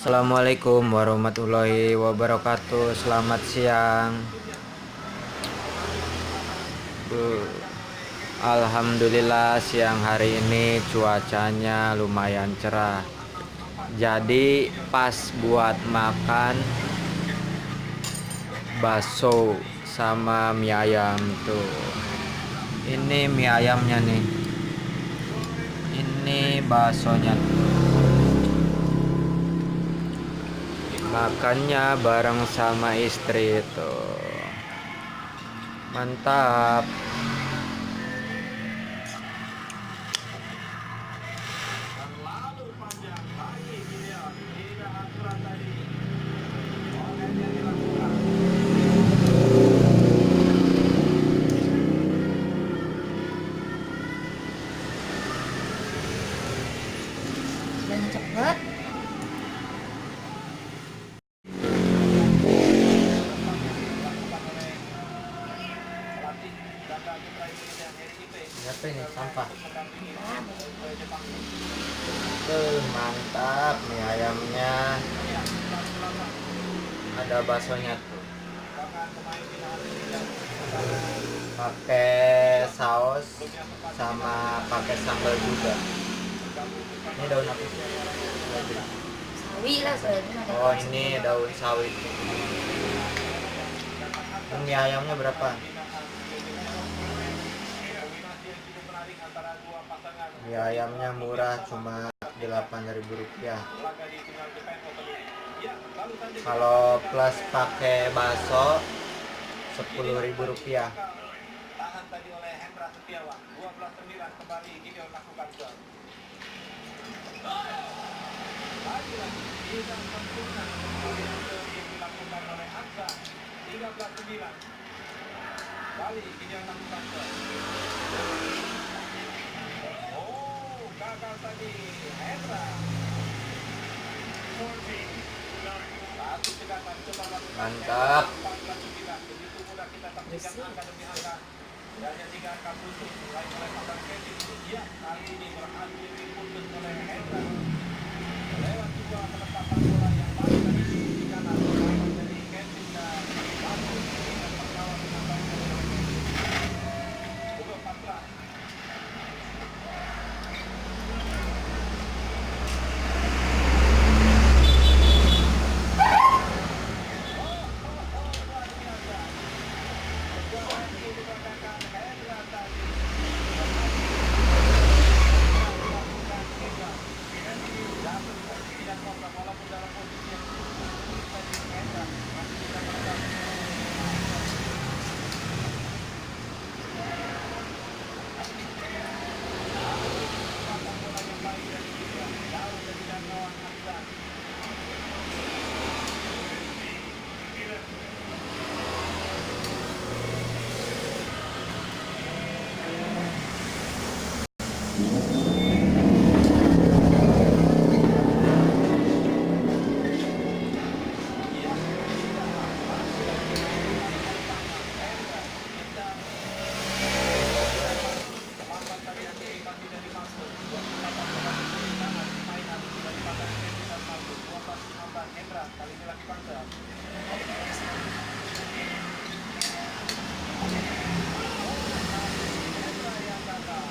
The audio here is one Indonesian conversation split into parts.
Assalamualaikum warahmatullahi wabarakatuh. Selamat siang. Uh, Alhamdulillah siang hari ini cuacanya lumayan cerah. Jadi pas buat makan bakso sama mie ayam tuh. Ini mie ayamnya nih. Ini baksonya. Makannya bareng sama istri tuh. Mantap. Dan cepet. Apa ini sampah? Tuh mantap nih ayamnya. Ada baksonya tuh. Pakai saus sama pakai sambal juga. Ini daun apa sih? Sawi lah soalnya ada. Oh ini daun sawi. Ini ayamnya berapa? Mie ayamnya murah cuma Rp8.000. Kalau plus pakai bakso Rp10.000. Mantap.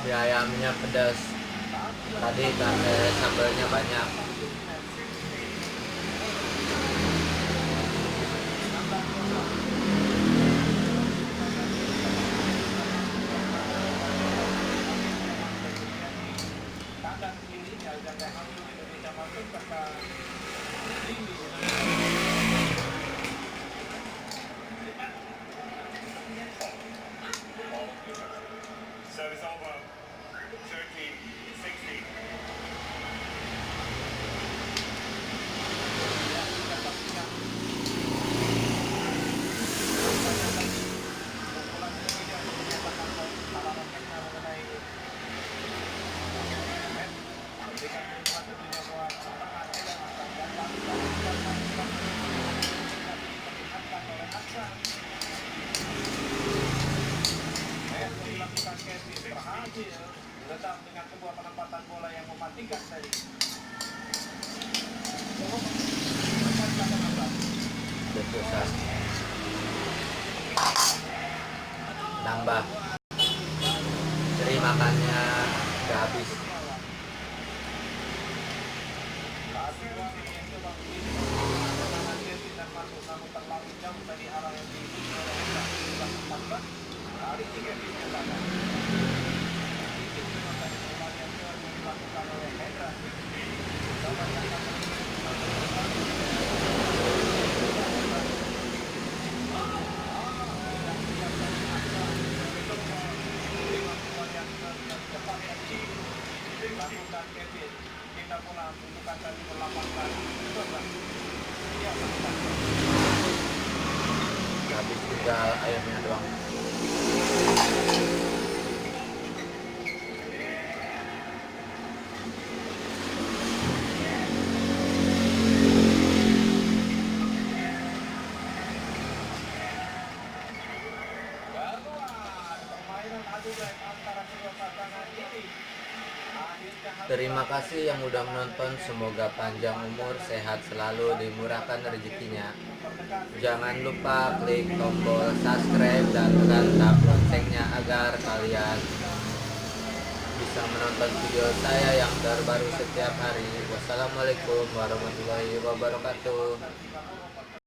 Mie ayamnya pedas. Tadi pakai sambalnya banyak. lupa. Ceri makannya udah habis. Habis tinggal ayamnya doang. Terima kasih yang udah menonton. Semoga panjang umur, sehat selalu, dimurahkan rezekinya. Jangan lupa klik tombol subscribe dan tekan loncengnya agar kalian bisa menonton video saya yang terbaru setiap hari. Wassalamualaikum warahmatullahi wabarakatuh.